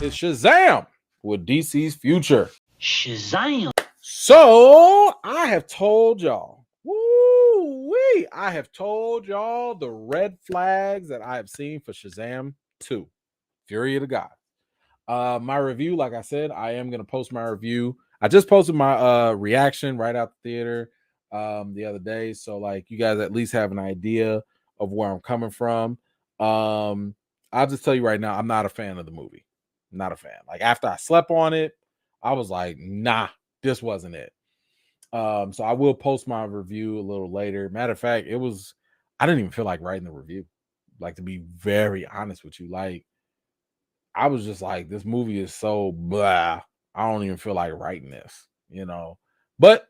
is Shazam with DC's future. Shazam. So I have told y'all, woo-wee, I have told y'all the red flags that I have seen for Shazam 2, Fury of the Gods. My review, like I said, I am going to post my review. I just posted my reaction right out the theater the other day. So like you guys at least have an idea of where I'm coming from. I'll just tell you right now, I'm not a fan of the movie. Not a fan. Like after I slept on it, I was like, nah, this wasn't it. So I will post my review a little later. Matter of fact, I didn't even feel like writing the review. Like to be very honest with you, like I was just like, this movie is so blah. I don't even feel like writing this, But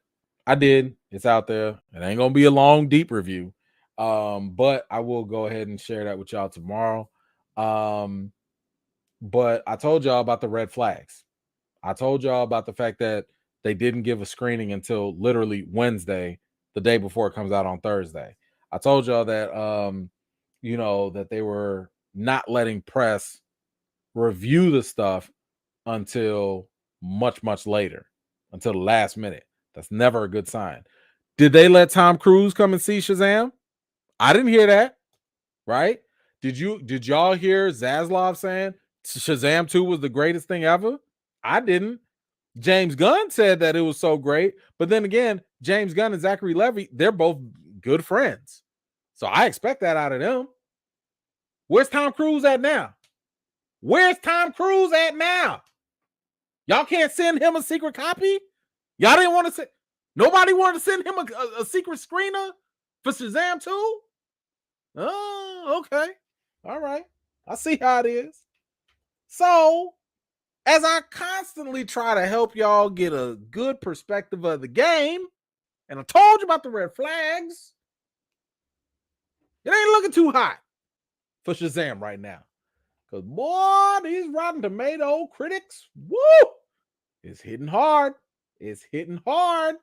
I did. It's out there. It ain't gonna be a long, deep review. But I will go ahead and share that with y'all tomorrow. But I told y'all about the red flags. I told y'all about the fact that they didn't give a screening until literally Wednesday, the day before it comes out on Thursday. I told y'all that that they were not letting press review the stuff until much, much later, until the last minute. That's never a good sign. Did they let Tom Cruise come and see Shazam? I didn't hear that, right? Did y'all hear Zaslav saying Shazam 2 was the greatest thing ever? I didn't. James Gunn said that it was so great, but then again, James Gunn and Zachary Levi, they're both good friends. So I expect that out of them. Where's Tom Cruise at now? Where's Tom Cruise at now? Y'all can't send him a secret copy? Y'all didn't want to send... Nobody wanted to send him a secret screener for Shazam 2? Oh, okay. All right. I see how it is. So, as I constantly try to help y'all get a good perspective of the game, and I told you about the red flags, it ain't looking too hot for Shazam right now. Because, boy, these Rotten Tomato critics, woo, it's hitting hard. It's hitting hard.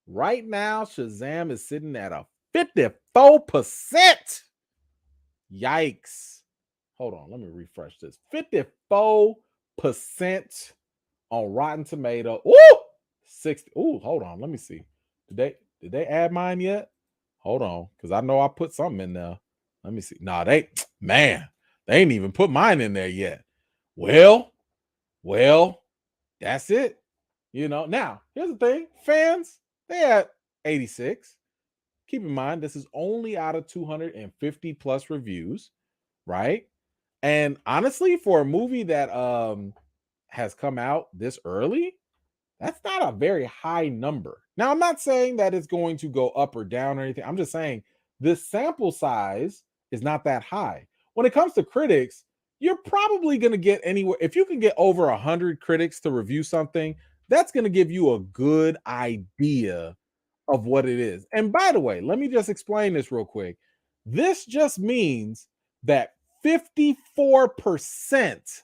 Right now, Shazam is sitting at a 54%. Yikes. Hold on, let me refresh this. 54% on Rotten Tomato. Ooh! 60. Ooh, hold on, let me see. Did they add mine yet? Hold on, because I know I put something in there. Let me see. Nah, they ain't even put mine in there yet. Well, that's it. Now, here's the thing. Fans, they at 86. Keep in mind, this is only out of 250 plus reviews, right? And honestly, for a movie that has come out this early, that's not a very high number. Now, I'm not saying that it's going to go up or down or anything. I'm just saying this sample size is not that high. When it comes to critics, you're probably going to get anywhere. If you can get over 100 critics to review something, that's going to give you a good idea of what it is. And by the way, let me just explain this real quick. This just means that 54%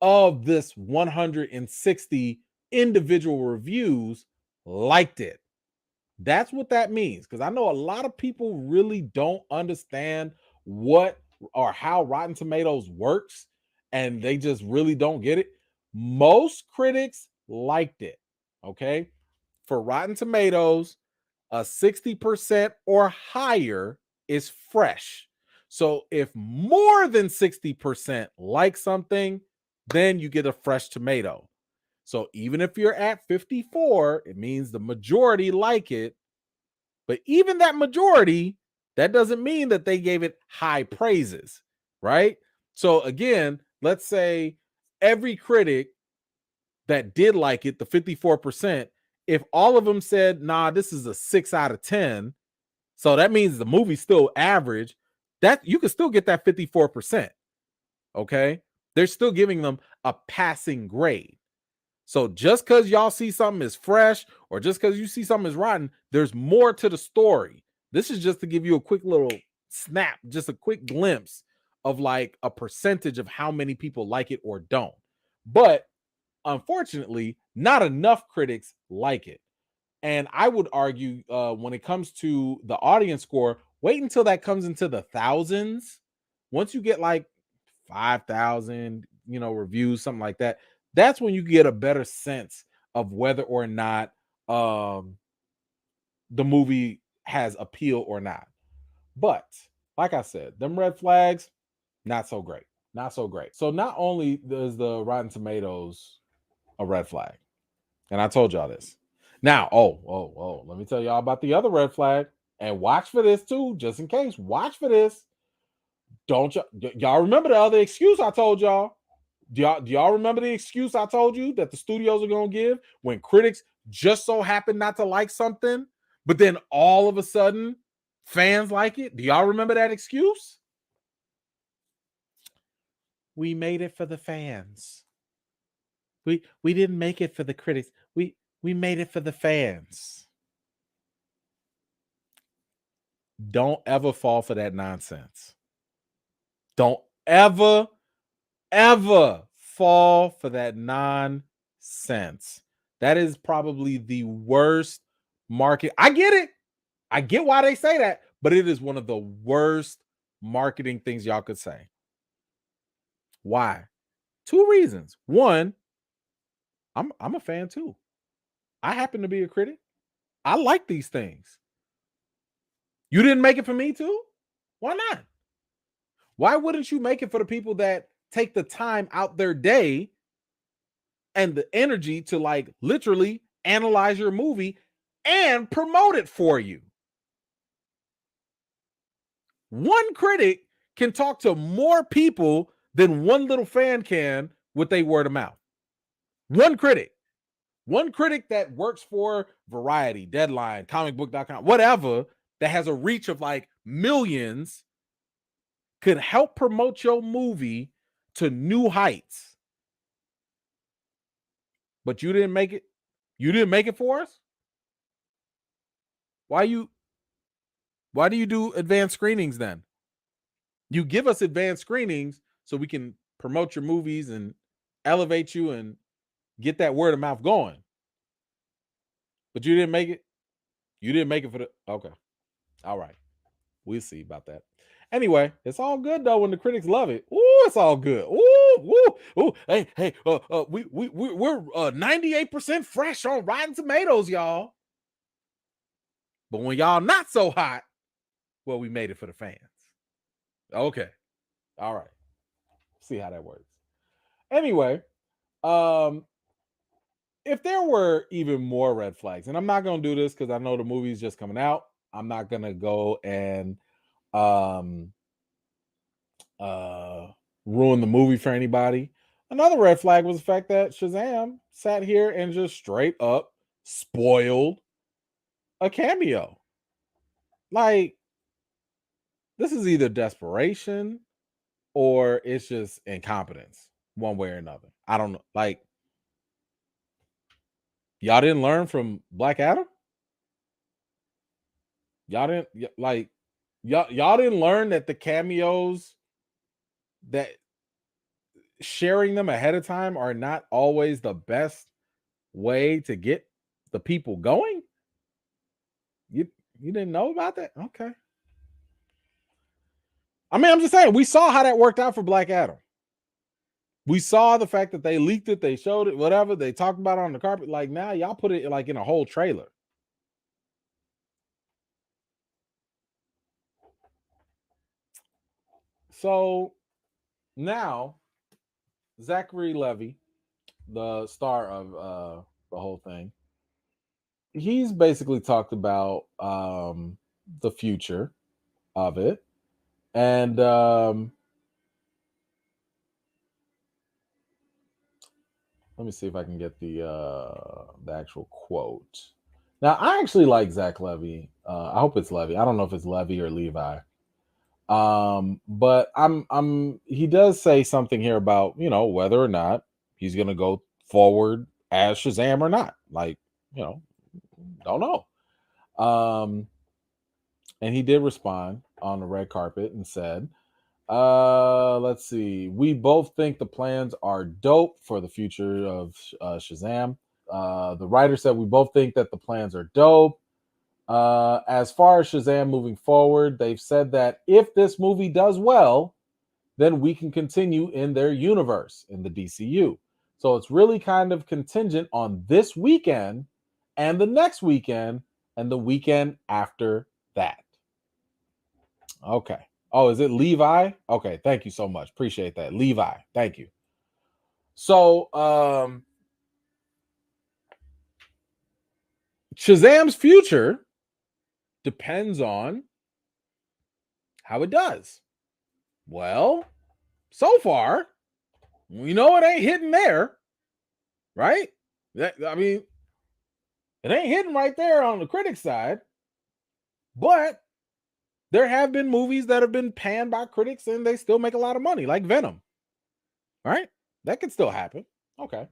of this 160 individual reviews liked it. That's what that means. Because I know a lot of people really don't understand what or how Rotten Tomatoes works, and they just really don't get it. Most critics liked it. Okay. For Rotten Tomatoes, a 60% or higher is fresh. So if more than 60% like something, then you get a fresh tomato. So even if you're at 54, it means the majority like it. But even that majority, that doesn't mean that they gave it high praises, right? So again, let's say every critic that did like it, the 54%, if all of them said, nah, this is a 6 out of 10, so that means the movie's still average, that you can still get that 54%. Okay. They're still giving them a passing grade. So just because y'all see something is fresh or just because you see something is rotten, there's more to the story. This is just to give you a quick little snap, just a quick glimpse of like a percentage of how many people like it or don't. But unfortunately, not enough critics like it. And I would argue when it comes to the audience score, wait until that comes into the thousands. Once you get like 5,000, reviews, something like that. That's when you get a better sense of whether or not the movie has appeal or not. But like I said, them red flags, not so great. Not so great. So not only does the Rotten Tomatoes a red flag, and I told y'all this. Now, let me tell y'all about the other red flag. And watch for this too, just in case. Watch for this. Don't y'all remember the other excuse I told y'all? Do y'all remember the excuse I told you that the studios are gonna give when critics just so happen not to like something, but then all of a sudden fans like it? Do y'all remember that excuse? We made it for the fans. We didn't make it for the critics. We made it for the fans. Don't ever fall for that nonsense. Don't ever fall for that nonsense. That is probably the worst market. I get it. I get why they say that, but it is one of the worst marketing things y'all could say. Why? Two reasons. One, I'm a fan too. I happen to be a critic. I like these things. You didn't make it for me too? Why not? Why wouldn't you make it for the people that take the time out their day and the energy to like literally analyze your movie and promote it for you? One critic can talk to more people than one little fan can with a word of mouth. One critic that works for Variety, Deadline, comicbook.com, whatever, that has a reach of like millions could help promote your movie to new heights. But you didn't make it. You didn't make it for us? Why do you do advanced screenings then? You give us advanced screenings so we can promote your movies and elevate you and get that word of mouth going. But you didn't make it. You didn't make it for the okay. All right. We'll see about that. Anyway, it's all good though when the critics love it. Ooh, it's all good. Ooh. Hey, we're 98% fresh on Rotten Tomatoes, y'all. But when y'all not so hot, well, we made it for the fans. Okay. All right. See how that works. Anyway, if there were even more red flags, and I'm not gonna do this because I know the movie's just coming out. I'm not gonna go and ruin the movie for anybody. Another red flag was the fact that Shazam sat here and just straight up spoiled a cameo. Like, this is either desperation or it's just incompetence, one way or another. I don't know. Like, y'all didn't learn from Black Adam? Y'all didn't like y'all didn't learn that the cameos, that sharing them ahead of time are not always the best way to get the people going? You didn't know about that? Okay. I mean, I'm just saying, we saw how that worked out for Black Adam. We saw the fact that they leaked it, they showed it, whatever, they talked about it on the carpet. Like, now y'all put it like in a whole trailer. So now Zachary Levi, the star of the whole thing, he's basically talked about the future of it. And let me see if I can get the actual quote. Now, I actually like Zach Levi. I hope it's Levi. I don't know if it's Levi or Levi. But he does say something here about, whether or not he's gonna go forward as Shazam or not. Like, don't know. And he did respond on the red carpet and said, let's see. We both think the plans are dope for the future of Shazam. The writer said we both think that the plans are dope. As far as Shazam moving forward, they've said that if this movie does well, then we can continue in their universe in the DCU. So it's really kind of contingent on this weekend and the next weekend and the weekend after that. Okay. Oh, is it Levi? Okay, thank you so much. Appreciate that. Levi, thank you. So, Shazam's future depends on how it does. Well, so far, we know it ain't hitting there, right? I mean, it ain't hitting right there on the critic side, but there have been movies that have been panned by critics and they still make a lot of money, like Venom, right? That could still happen. Okay.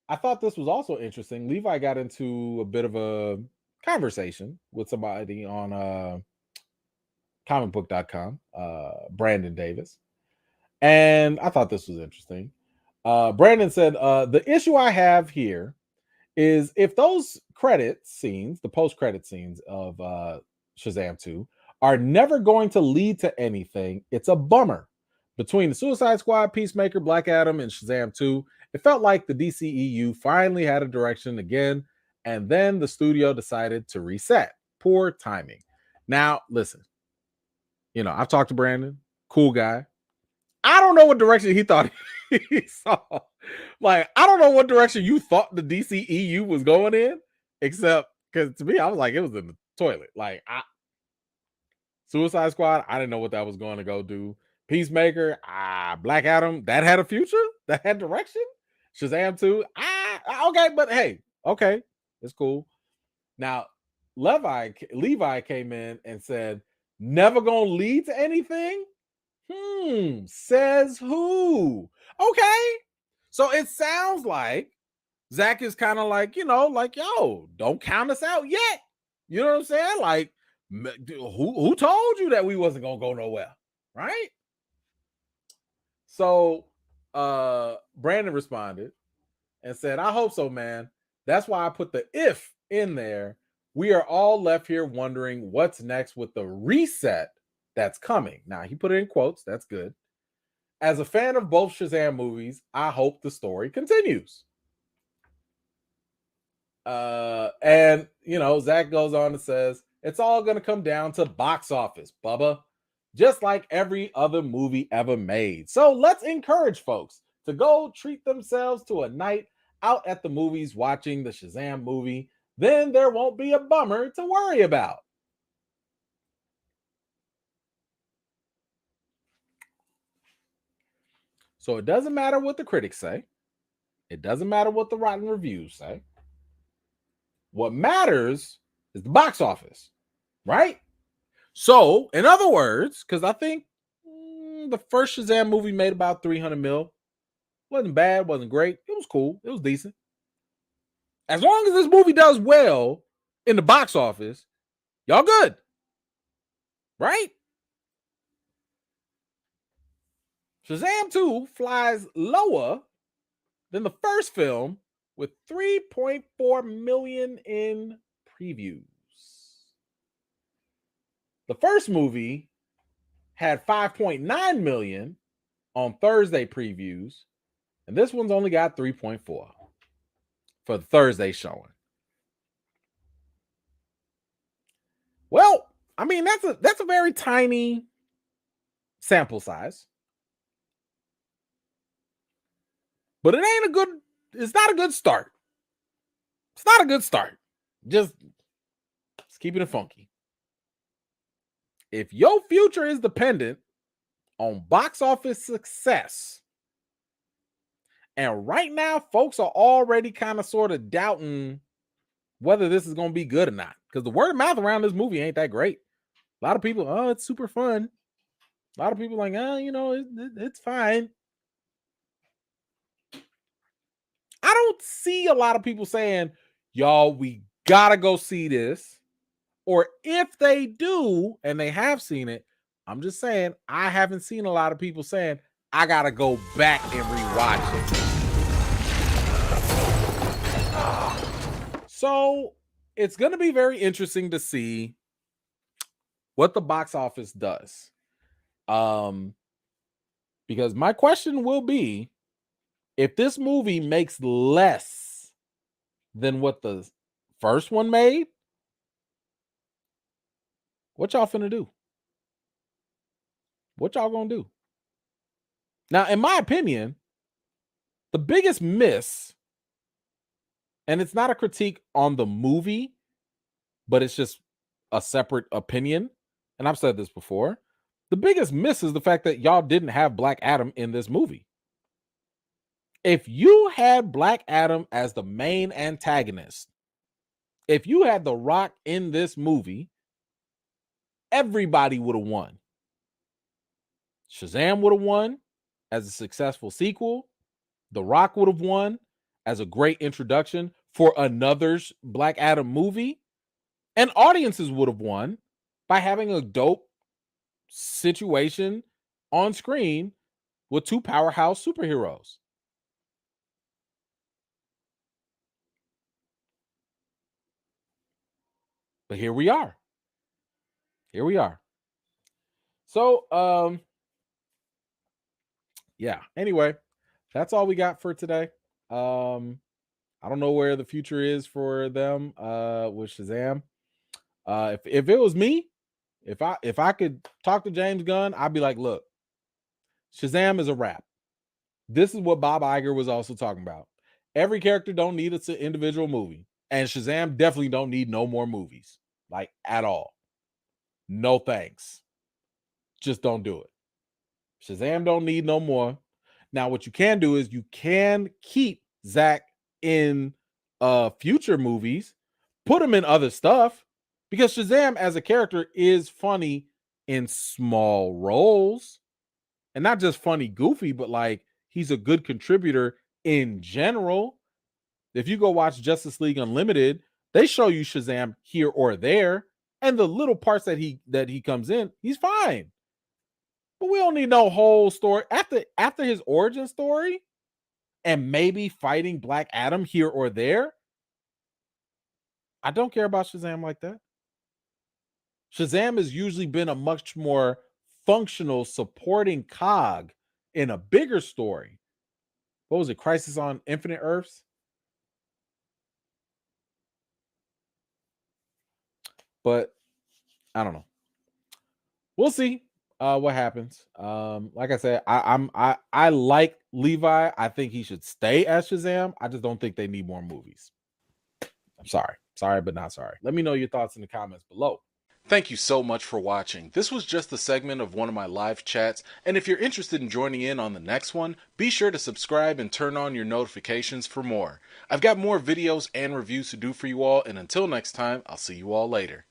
I thought this was also interesting. Levi got into a bit of a conversation with somebody on comicbook.com, Brandon Davis. And I thought this was interesting. Brandon said, the issue I have here is if those credit scenes, the post-credit scenes of Shazam 2, are never going to lead to anything, it's a bummer. Between the Suicide Squad, Peacemaker, Black Adam, and Shazam 2, it felt like the DCEU finally had a direction again, and then the studio decided to reset. Poor timing. Now, listen, I've talked to Brandon, cool guy. I don't know what direction he thought he saw. Like, I don't know what direction you thought the DCEU was going in, except because to me, I was like, it was in the toilet. Like, Suicide Squad, I didn't know what that was going to go do. Peacemaker, Black Adam, that had a future, that had direction. Shazam 2, okay, but hey, okay, it's cool. Now, Levi came in and said, never gonna lead to anything. Says who? Okay. So it sounds like Zach is kind of like, like, yo, don't count us out yet. You know what I'm saying? Like, who told you that we wasn't gonna go nowhere? Right? So Brandon responded and said, I hope so, man. That's why I put the if in there. We are all left here wondering what's next with the reset that's coming. Now, he put it in quotes. That's good. As a fan of both Shazam movies, I hope the story continues. And, Zach goes on and says, it's all going to come down to box office, Bubba, just like every other movie ever made. So let's encourage folks to go treat themselves to a night out at the movies watching the Shazam movie. Then there won't be a bummer to worry about. So it doesn't matter what the critics say. It doesn't matter what the rotten reviews say. What matters is the box office, right? So, in other words, because I think the first Shazam movie made about 300 mil. Wasn't bad, wasn't great. It was cool. It was decent. As long as this movie does well in the box office, y'all good. Right? Shazam 2 flies lower than the first film with 3.4 million in previews. The first movie had 5.9 million on Thursday previews, and this one's only got 3.4 for the Thursday showing. Well, I mean, that's a very tiny sample size. But it's not a good start. It's not a good start. Just keeping it funky. If your future is dependent on box office success, and right now folks are already kind of sort of doubting whether this is going to be good or not, because the word of mouth around this movie ain't that great. A lot of people, oh, it's super fun. A lot of people like, it's fine. I don't see a lot of people saying, y'all, we gotta go see this. Or if they do, and they have seen it, I'm just saying, I haven't seen a lot of people saying, I gotta go back and rewatch it. So it's gonna be very interesting to see what the box office does. Because my question will be, if this movie makes less than what the first one made, what y'all finna do? What y'all gonna do? Now, in my opinion, the biggest miss, and it's not a critique on the movie, but it's just a separate opinion, and I've said this before, the biggest miss is the fact that y'all didn't have Black Adam in this movie. If you had Black Adam as the main antagonist, if you had The Rock in this movie, everybody would have won. Shazam would have won as a successful sequel. The Rock would have won as a great introduction for another Black Adam movie. And audiences would have won by having a dope situation on screen with two powerhouse superheroes. But here we are. Here we are. So, yeah. Anyway, that's all we got for today. I don't know where the future is for them with Shazam. If it was me, if I could talk to James Gunn, I'd be like, look, Shazam is a wrap. This is what Bob Iger was also talking about. Every character don't need an individual movie, and Shazam definitely don't need no more movies, like at all. No thanks. Just don't do it. Shazam don't need no more. Now, what you can do is you can keep Zach in future movies, put him in other stuff, because Shazam as a character is funny in small roles, and not just funny goofy, but like he's a good contributor in general. If you go watch Justice League Unlimited, they show you Shazam here or there, and the little parts that he comes in, he's fine. But we don't need no whole story after his origin story and maybe fighting Black Adam here or there. I don't care about Shazam like that. Shazam has usually been a much more functional supporting cog in a bigger story. What was it? Crisis on Infinite Earths? But I don't know. We'll see what happens. Like I said, I like Levi. I think he should stay as Shazam. I just don't think they need more movies. I'm sorry. Sorry, but not sorry. Let me know your thoughts in the comments below. Thank you so much for watching. This was just a segment of one of my live chats, and if you're interested in joining in on the next one, be sure to subscribe and turn on your notifications for more. I've got more videos and reviews to do for you all, and until next time, I'll see you all later.